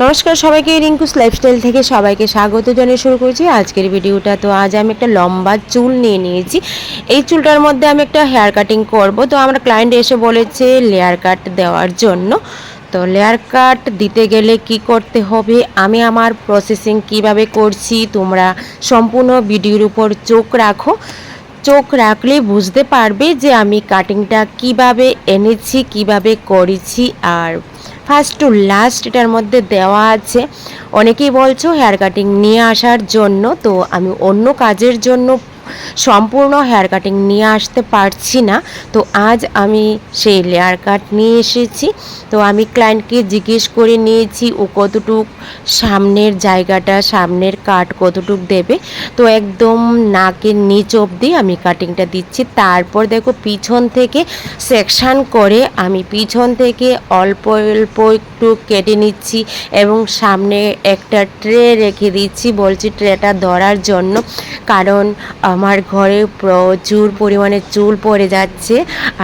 নমস্কার সবাইকে, রিঙ্কুস লাইফস্টাইল থেকে সবাইকে স্বাগত জানিয়ে শুরু করছি আজকের ভিডিওটা। তো আজ আমি একটা লম্বা চুল নিয়ে নিয়েছি। এই চুলটার মধ্যে আমি একটা হেয়ার কাটিং করব। তো আমার ক্লায়েন্ট এসে বলেছে লেয়ার কাট দেওয়ার জন্য। তো লেয়ার কাট দিতে গেলে কি করতে হবে, আমি আমার প্রসেসিং কিভাবে করছি, তোমরা সম্পূর্ণ ভিডিওর উপর চোখ রাখো। চোখ রাখলে বুঝতে পারবে যে আমি কাটিংটা কিভাবে এনেছি, কিভাবে করেছি। আর ফার্স্ট টু লাস্ট এটার মধ্যে দেওয়া আছে। অনেকেই বলছো হেয়ার কাটিং নিয়ে আসার জন্য, তো আমি অন্য কাজের জন্য সম্পূর্ণ হেয়ার কাটিং নিয়ে আসতে পারছি না। তো আজ আমি সেই লেয়ার কাট নিয়ে এসেছি। তো আমি ক্লায়েন্টকে জিজ্ঞেস করে নিয়েছি ও কতটুক সামনের জায়গাটা, সামনের কাট কতটুক দেবে। তো একদম নাকের নিচ অবধি আমি কাটিংটা দিচ্ছি। তারপর দেখো পিছন থেকে সেকশন করে আমি পিছন থেকে অল্প অল্প একটু কেটে নিচ্ছি এবং সামনে একটা ট্রে রেখে দিচ্ছি। বলছি ট্রেটা ধরার জন্য, কারণ আমার ঘরে প্রচুর পরিমাণে চুল পড়ে যাচ্ছে।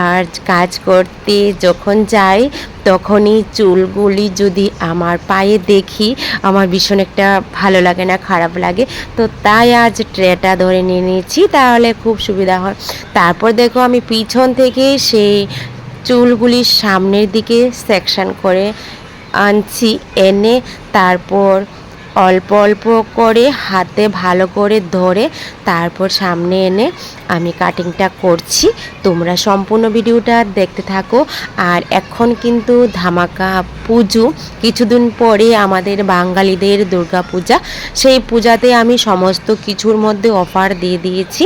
আর কাজ করতে যখন যাই তখনই চুলগুলি যদি আমার পায়ে দেখি, আমার ভীষণ একটা ভালো লাগে না, খারাপ লাগে। তো তাই আজ ট্রেটা ধরে নিয়ে নিয়েছি, তাহলে খুব সুবিধা হয়। তারপর দেখো আমি পিছন থেকে সেই চুলগুলি সামনের দিকে সেকশন করে আনছি, এনে তারপর অল্প অল্প করে হাতে ভালো করে ধরে তারপর সামনে এনে আমি কাটিংটা করছি। তোমরা সম্পূর্ণ ভিডিওটা দেখতে থাকো। আর এখন কিন্তু ধামাকা পুজো, কিছুদিন পরে আমাদের বাঙালিদের দুর্গা পূজা। সেই পূজাতে আমি সমস্ত কিছুর মধ্যে অফার দিয়ে দিয়েছি।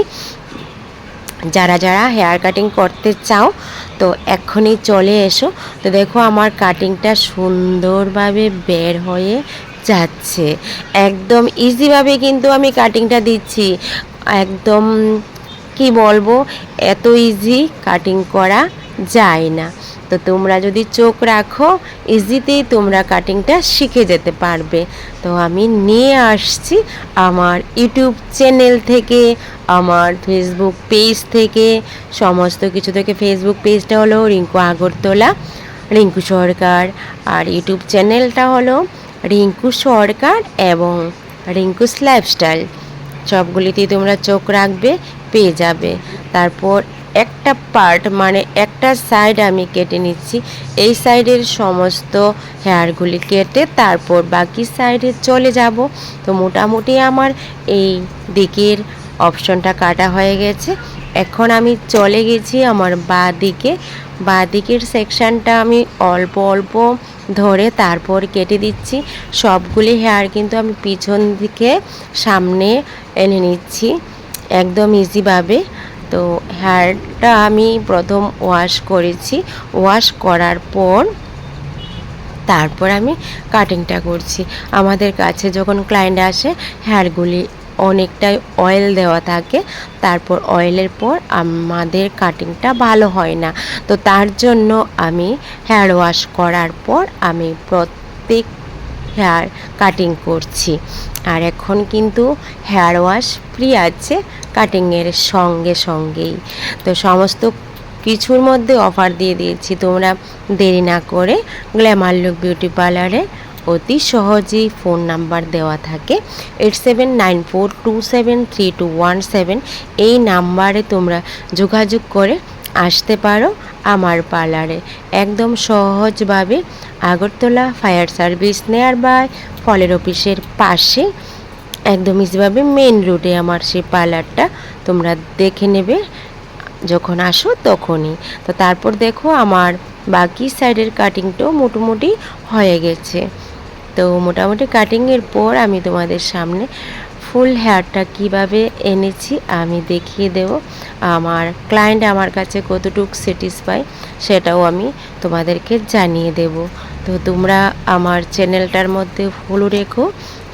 যারা যারা হেয়ার কাটিং করতে চাও তো এখনই চলে এসো। তো দেখো আমার কাটিংটা সুন্দরভাবে বের হয়ে যাচ্ছে। একদম ইজিভাবে কিন্তু আমি কাটিংটা দিচ্ছি। একদম কি বলবো, এত ইজি কাটিং করা যায় না। তো তোমরা যদি চোখ রাখো ইজিতেই তোমরা কাটিংটা শিখে যেতে পারবে। তো আমি নিয়ে আসছি আমার ইউটিউব চ্যানেল থেকে, আমার ফেসবুক পেজ থেকে, সমস্ত কিছু থেকে। ফেসবুক পেজটা হলো রিঙ্কু আগরতলা, রিঙ্কু সরকার। আর ইউটিউব চ্যানেলটা হলো রিঙ্কু সরকার এবং রিঙ্কুস লাইফস্টাইল। সবগুলিতেই তোমরা চোখ রাখবে, পেয়ে যাবে। তারপর একটা পার্ট মানে একটা সাইড আমি কেটে নিচ্ছি। এই সাইডের সমস্ত হেয়ারগুলি কেটে তারপর বাকি সাইডে চলে যাব। তো মোটামুটি আমার এই দিকের অপশনটা কাটা হয়ে গেছে। এখন আমি চলে গেছি আমার বাঁ দিকের সেকশনটা আমি অল্প অল্প ধরে তারপর কেটে দিচ্ছি। সবগুলি হেয়ার কিন্তু আমি পিছন দিকে সামনে এনে নিচ্ছি একদম ইজিভাবে। তো হেয়ারটা আমি প্রথম ওয়াশ করেছি, ওয়াশ করার পর তারপর আমি কাটিংটা করছি। আমাদের কাছে যখন ক্লায়েন্ট আসে হেয়ারগুলি অনেকটাই অয়েল দেওয়া থাকে, তারপর অয়েলের পর আমাদের কাটিংটা ভালো হয় না। তো তার জন্য আমি হেয়ার ওয়াশ করার পর আমি প্রত্যেক হেয়ার কাটিং করছি। আর এখন কিন্তু হেয়ার ওয়াশ ফ্রি আছে কাটিংয়ের সঙ্গে সঙ্গেই। তো সমস্ত কিছুর মধ্যে অফার দিয়ে দিয়েছি। তোমরা দেরি না করে গ্ল্যামার লুক বিউটি পার্লারে অতি সহজেই ফোন নাম্বার দেওয়া থাকে 8794273217। এই নাম্বারে তোমরা যোগাযোগ করে আসতে পারো আমার পার্লারে একদম সহজভাবে। Agartala fire service nearby ফলের অফিসের পাশে একদম ইজিভাবে মেন রোডে আমার সেই পার্লারটা, তোমরা দেখে নেবে যখন আসো তখনই। তো তারপর দেখো আমার বাকি সাইডের কাটিংটাও মোটামুটি হয়ে গেছে। তো মোটামুটি কাটিংয়ের পর আমি তোমাদের সামনে ফুল হেয়ারটা কিভাবে এনেছি আমি দেখিয়ে দেব। আমার ক্লায়েন্ট আমার কাছে কতটুকু স্যাটিসফাই সেটাও আমি তোমাদেরকে জানিয়ে দেব। তো তোমরা আমার চ্যানেলটার মধ্যে ফলো রেখো,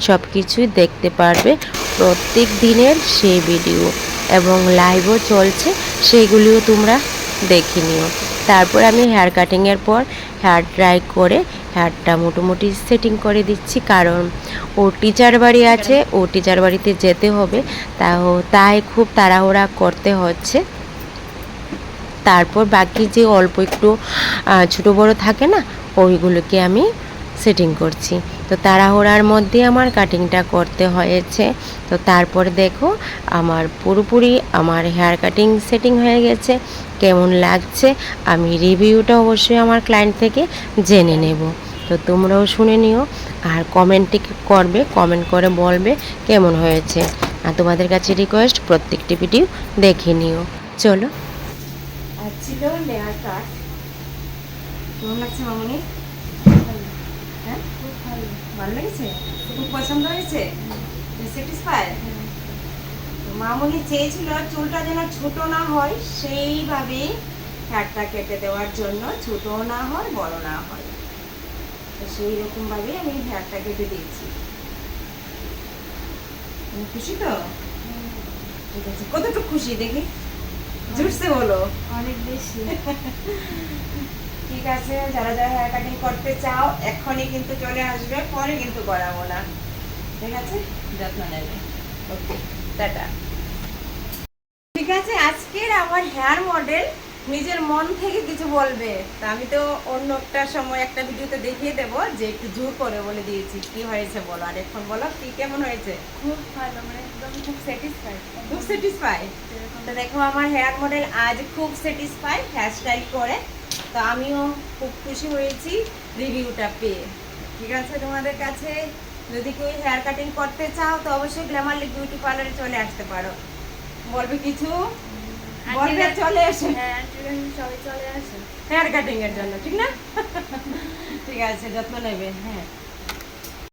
সব কিছুই দেখতে পারবে। প্রত্যেক দিনের সেই ভিডিও এবং লাইভও চলছে, সেইগুলিও তোমরা দেখে নিও। তারপর আমি হেয়ার কাটিংয়ের পর হেয়ার ড্রাই করে হেয়ারটা মোটামুটি সেটিং করে দিচ্ছি, কারণ ও টিচার বাড়ি আছে, ও টিচার বাড়িতে যেতে হবে। তাই খুব তাড়াহুড়া করতে হচ্ছে। তারপর বাকি যে অল্প একটু ছোটো বড়ো থাকে না, ওইগুলোকে আমি সেটিং করছি। তো তাড়াহুড়ার মধ্যে আমার কাটিংটা করতে হয়েছে। তো তারপরে দেখো আমার পুরোপুরি আমার হেয়ার কাটিং সেটিং হয়ে গেছে। কেমন লাগছে আমি রিভিউটা অবশ্যই আমার ক্লায়েন্ট থেকে জেনে নেব। তো তোমরাও শুনে নিও আর কমেন্টে করবে, কমেন্ট করে বলবে কেমন হয়েছে। আর তোমাদের কাছে রিকোয়েস্ট প্রত্যেকটি ভিডিও দেখে নিও। চলো। আর ছিল লেয়ার কাট। কেমন লাগছে মামনি? হ্যাঁ, খুব ভালো। ভালো লেগেছে? খুব পছন্দ হয়েছে? স্যাটিসফাই? মামনি চেয়েছিল চুলটা যেন ছোট না হয়, সেইভাবে হেয়ারটা কেটে দেওয়ার জন্য, ছোট না হয় বড় না হয়। তো সেই রকম ভাবে আমি হেয়ারটা কেটে দিয়েছি। তুমি খুশি তো? ঠিক আছে, কতটুকু খুশি দেখি জুটছে বলো। অনেক বেশি। ঠিক আছে, যারা যারা হেয়ার কাটিং করতে চাও এখনই কিন্তু চলে আসবে, পরে কিন্তু করাবো না। ঠিক আছে, যত্ন নেবে। ওকে, টাটা। ঠিক আছে, আজকের আমার হেয়ার মডেল নিজের মন থেকে কিছু বলবে। তা আমি তো অন্য একটা সময় একটা ভিডিওতে দেখিয়ে দেবো যে একটু জোর করে বলে দিয়েছি। কি হয়েছে বলো, আর এখন বলো কি কেমন হয়েছে? খুব ভালো, মানে একদম খুব স্যাটিসফাইড। খুব স্যাটিসফাই? তো দেখো আমার হেয়ার মডেল আজ খুব স্যাটিসফাই হেয়ার স্টাইল করে। তো আমিও খুব খুশি হয়েছি রিভিউটা পেয়ে। ঠিক আছে, তোমাদের কাছে যদি কেউ হেয়ার কাটিং করতে চাও তো অবশ্যই গ্ল্যামার লিপ বিউটি পার্লারে চলে আসতে পারো। বলবে কিছু? বলবে চলে এসে হ্যাঁ, সবাই চলে আসে হেয়ার কাটিং এর জন্য, ঠিক না? ঠিক আছে, যত্ন নেবে। হ্যাঁ।